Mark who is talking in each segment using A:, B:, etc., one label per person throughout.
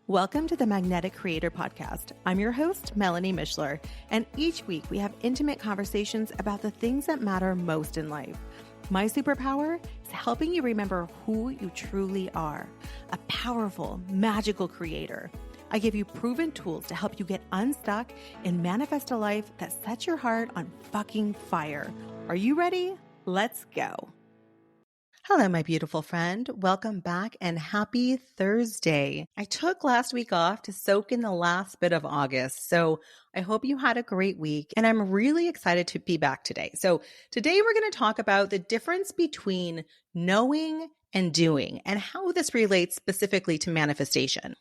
A: Welcome to the Magnetic Creator Podcast. I'm your host, Melanie Mishler, and each week we have intimate conversations about the things that matter most in life. My superpower is helping you remember who you truly are, a powerful, magical creator. I give you proven tools to help you get unstuck and manifest a life that sets your heart on fucking fire. Are you ready? Let's go. Hello, my beautiful friend. Welcome back and happy Thursday. I took last week off to soak in the last bit of August, so I hope you had a great week, and I'm really excited to be back today. So today we're going to talk about the difference between knowing and doing and how this relates specifically to manifestation.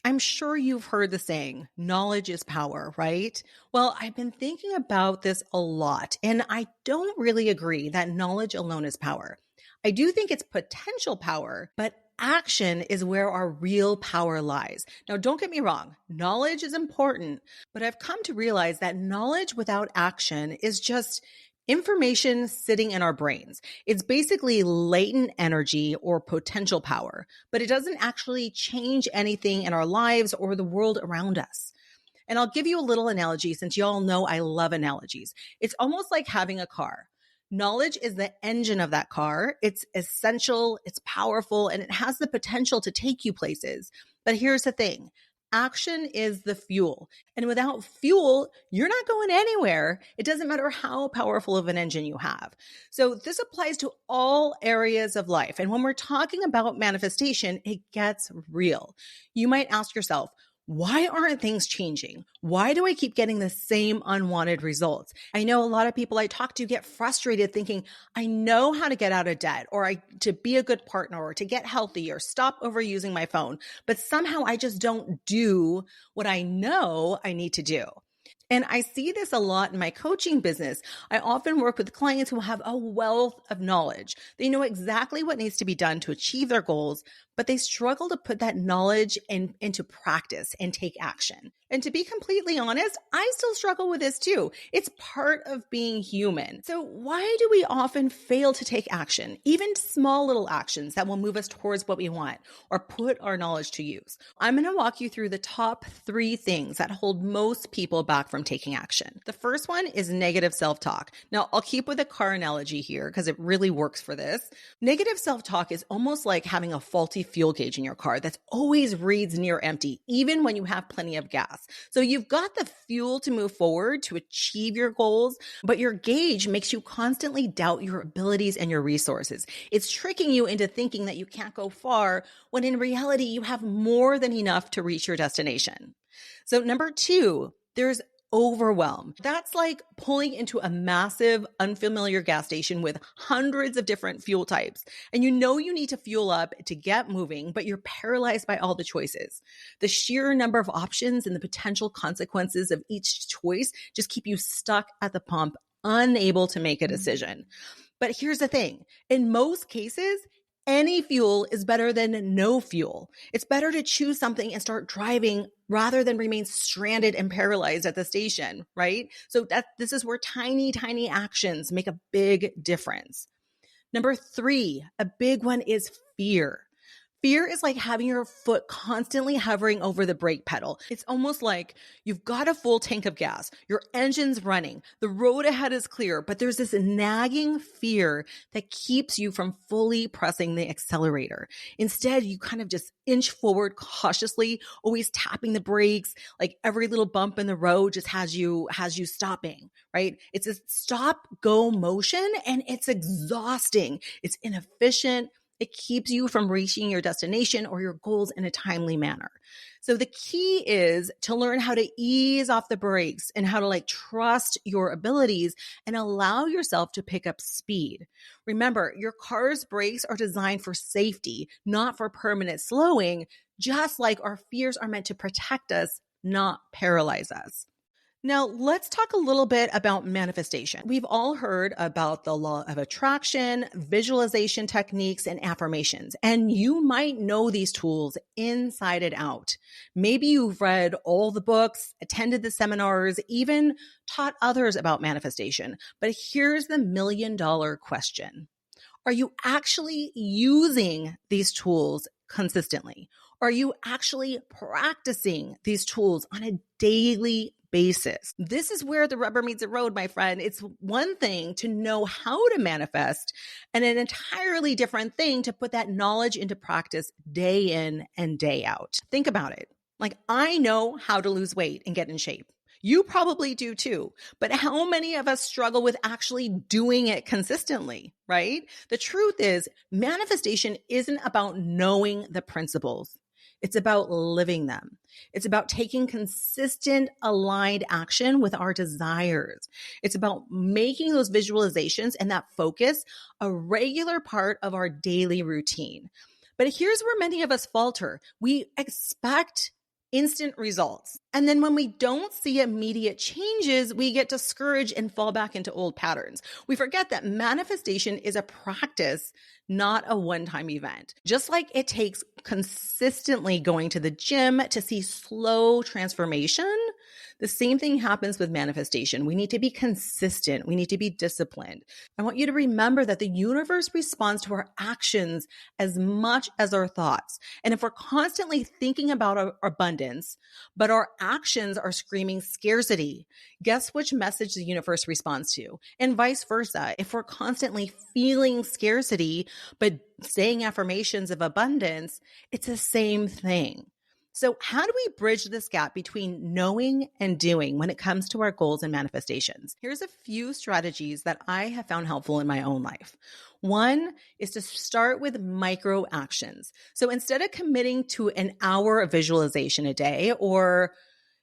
A: I'm sure you've heard the saying, knowledge is power, right? Well, I've been thinking about this a lot, and I don't really agree that knowledge alone is power. I do think it's potential power, but action is where our real power lies. Now, don't get me wrong. Knowledge is important, but I've come to realize that knowledge without action is just information sitting in our brains. It's basically latent energy or potential power, but it doesn't actually change anything in our lives or the world around us. And I'll give you a little analogy since y'all know I love analogies. It's almost like having a car. Knowledge is the engine of that car. It's essential, it's powerful, and it has the potential to take you places. But here's the thing. Action is the fuel. And without fuel, you're not going anywhere. It doesn't matter how powerful of an engine you have. So this applies to all areas of life. And when we're talking about manifestation, it gets real. You might ask yourself, why aren't things changing? Why do I keep getting the same unwanted results? I know a lot of people I talk to get frustrated thinking, I know how to get out of debt or to be a good partner or to get healthy or stop overusing my phone, but somehow I just don't do what I know I need to do. And I see this a lot in my coaching business. I often work with clients who have a wealth of knowledge. They know exactly what needs to be done to achieve their goals, but they struggle to put that knowledge into practice and take action. And to be completely honest, I still struggle with this too. It's part of being human. So why do we often fail to take action, even small little actions that will move us towards what we want or put our knowledge to use? I'm going to walk you through the top 3 things that hold most people back from taking action. The first one is negative self-talk. Now, I'll keep with a car analogy here because it really works for this. Negative self-talk is almost like having a faulty fuel gauge in your car that's always reads near empty, even when you have plenty of gas. So you've got the fuel to move forward to achieve your goals, but your gauge makes you constantly doubt your abilities and your resources. It's tricking you into thinking that you can't go far when in reality you have more than enough to reach your destination. So number 2, there's overwhelm. That's like pulling into a massive, unfamiliar gas station with hundreds of different fuel types. And you know you need to fuel up to get moving, but you're paralyzed by all the choices. The sheer number of options and the potential consequences of each choice just keep you stuck at the pump, unable to make a decision. But here's the thing. In most cases, any fuel is better than no fuel. It's better to choose something and start driving rather than remain stranded and paralyzed at the station, right? So this is where tiny, tiny actions make a big difference. Number 3, a big one is fear. Fear is like having your foot constantly hovering over the brake pedal. It's almost like you've got a full tank of gas, your engine's running, the road ahead is clear, but there's this nagging fear that keeps you from fully pressing the accelerator. Instead, you kind of just inch forward cautiously, always tapping the brakes, like every little bump in the road just has you stopping, right? It's a stop-go motion and it's exhausting. It's inefficient. It keeps you from reaching your destination or your goals in a timely manner. So the key is to learn how to ease off the brakes and how to trust your abilities and allow yourself to pick up speed. Remember, your car's brakes are designed for safety, not for permanent slowing, just like our fears are meant to protect us, not paralyze us. Now, let's talk a little bit about manifestation. We've all heard about the law of attraction, visualization techniques, and affirmations, and you might know these tools inside and out. Maybe you've read all the books, attended the seminars, even taught others about manifestation. But here's the $1 million question. Are you actually using these tools consistently? Are you actually practicing these tools on a daily basis? This is where the rubber meets the road, my friend. It's one thing to know how to manifest and an entirely different thing to put that knowledge into practice day in and day out. Think about it. Like, I know how to lose weight and get in shape. You probably do too. But how many of us struggle with actually doing it consistently, right? The truth is, manifestation isn't about knowing the principles. It's about living them. It's about taking consistent, aligned action with our desires. It's about making those visualizations and that focus a regular part of our daily routine. But here's where many of us falter. We expect instant results. And then when we don't see immediate changes, we get discouraged and fall back into old patterns. We forget that manifestation is a practice, not a one-time event. Just like it takes consistently going to the gym to see slow transformation, the same thing happens with manifestation. We need to be consistent. We need to be disciplined. I want you to remember that the universe responds to our actions as much as our thoughts. And if we're constantly thinking about our abundance, but our actions are screaming scarcity, guess which message the universe responds to? And vice versa. If we're constantly feeling scarcity, but saying affirmations of abundance, it's the same thing. So how do we bridge this gap between knowing and doing when it comes to our goals and manifestations? Here's a few strategies that I have found helpful in my own life. One is to start with micro actions. So instead of committing to an hour of visualization a day or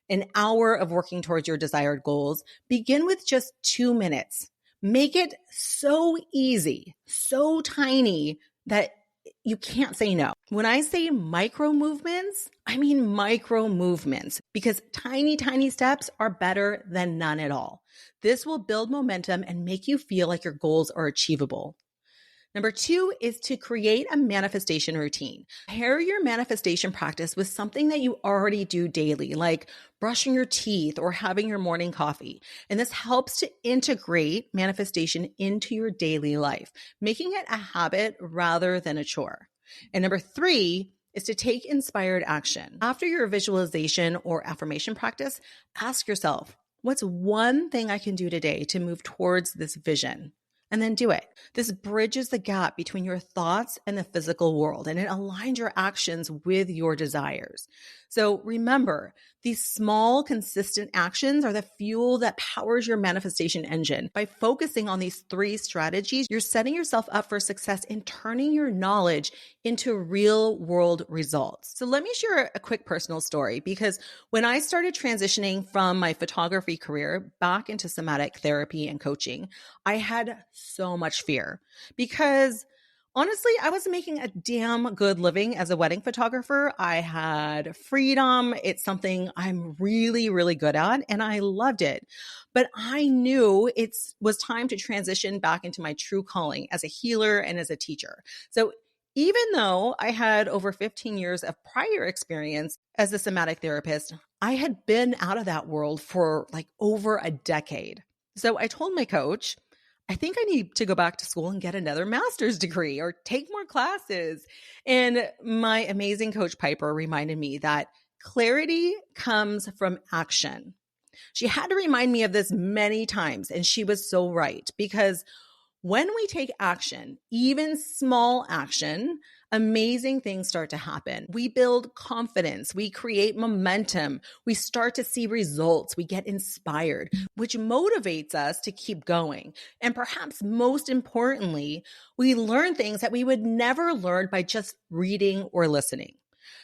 A: an hour of working towards your desired goals, begin with just 2 minutes. Make it so easy, so tiny that you can't say no. When I say micro movements, I mean micro movements because tiny, tiny steps are better than none at all. This will build momentum and make you feel like your goals are achievable. Number 2 is to create a manifestation routine. Pair your manifestation practice with something that you already do daily, like brushing your teeth or having your morning coffee. And this helps to integrate manifestation into your daily life, making it a habit rather than a chore. And number 3 is to take inspired action. After your visualization or affirmation practice, ask yourself, what's one thing I can do today to move towards this vision? And then do it. This bridges the gap between your thoughts and the physical world, and it aligns your actions with your desires. So remember, these small, consistent actions are the fuel that powers your manifestation engine. By focusing on these 3 strategies, you're setting yourself up for success in turning your knowledge into real world results. So let me share a quick personal story, because when I started transitioning from my photography career back into somatic therapy and coaching, I had so much fear because honestly, I was making a damn good living as a wedding photographer. I had freedom. It's something I'm really, really good at, and I loved it. But I knew it was time to transition back into my true calling as a healer and as a teacher. So even though I had over 15 years of prior experience as a somatic therapist, I had been out of that world for like over a decade. So I told my coach, I think I need to go back to school and get another master's degree or take more classes. And my amazing coach Piper reminded me that clarity comes from action. She had to remind me of this many times, and she was so right, because when we take action, even small action, amazing things start to happen. We build confidence. We create momentum. We start to see results. We get inspired, which motivates us to keep going. And perhaps most importantly, we learn things that we would never learn by just reading or listening.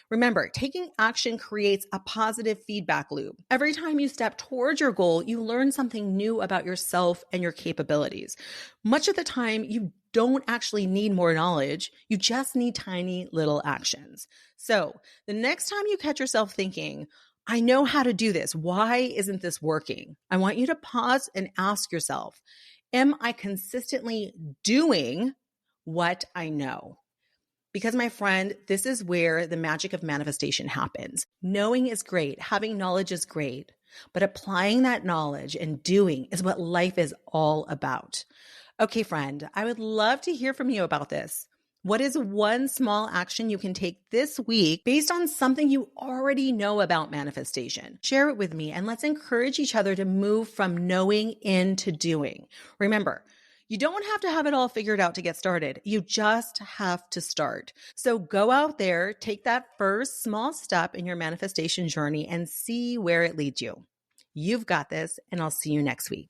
A: Remember, taking action creates a positive feedback loop. Every time you step towards your goal, you learn something new about yourself and your capabilities. Much of the time, you don't actually need more knowledge. You just need tiny little actions. So the next time you catch yourself thinking, I know how to do this, why isn't this working? I want you to pause and ask yourself, am I consistently doing what I know? Because my friend, this is where the magic of manifestation happens. Knowing is great. Having knowledge is great. But applying that knowledge and doing is what life is all about. Okay, friend, I would love to hear from you about this. What is one small action you can take this week based on something you already know about manifestation? Share it with me and let's encourage each other to move from knowing into doing. Remember, you don't have to have it all figured out to get started. You just have to start. So go out there, take that first small step in your manifestation journey and see where it leads you. You've got this, and I'll see you next week.